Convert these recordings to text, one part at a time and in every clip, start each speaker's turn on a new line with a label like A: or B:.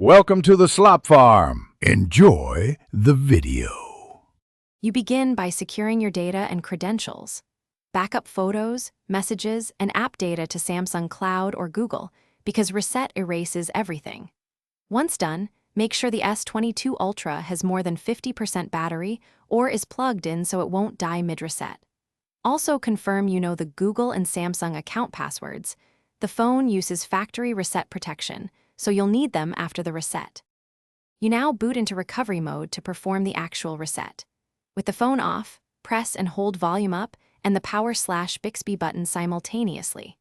A: Welcome to the Slop Farm. Enjoy the video.
B: You begin by securing your data and credentials. Backup photos, messages, and app data to Samsung Cloud or Google because Reset erases everything. Once done, make sure the S22 Ultra has more than 50% battery or is plugged in so it won't die mid-reset. Also confirm you know the Google and Samsung account passwords. The phone uses Factory Reset protection, so you'll need them after the reset. You now boot into recovery mode to perform the actual reset. With the phone off, press and hold volume up and the power/Bixby button simultaneously.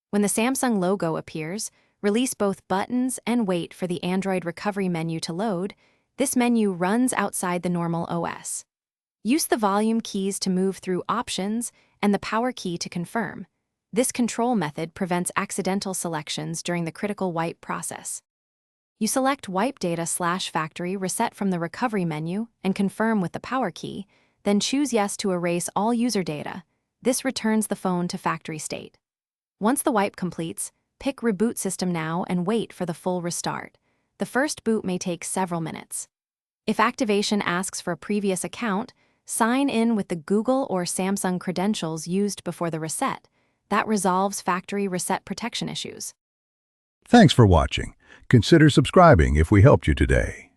B: When the Samsung logo appears, release both buttons and wait for the Android recovery menu to load. This menu runs outside the normal OS. Use the volume keys to move through options and the power key to confirm. This control method prevents accidental selections during the critical wipe process. You select Wipe Data/Factory Reset from the recovery menu and confirm with the power key, then choose Yes to erase all user data. This returns the phone to factory state. Once the wipe completes, pick Reboot System Now and wait for the full restart. The first boot may take several minutes. If activation asks for a previous account, sign in with the Google or Samsung credentials used before the reset. That resolves factory reset protection issues.
A: Thanks for watching. Consider subscribing if we helped you today.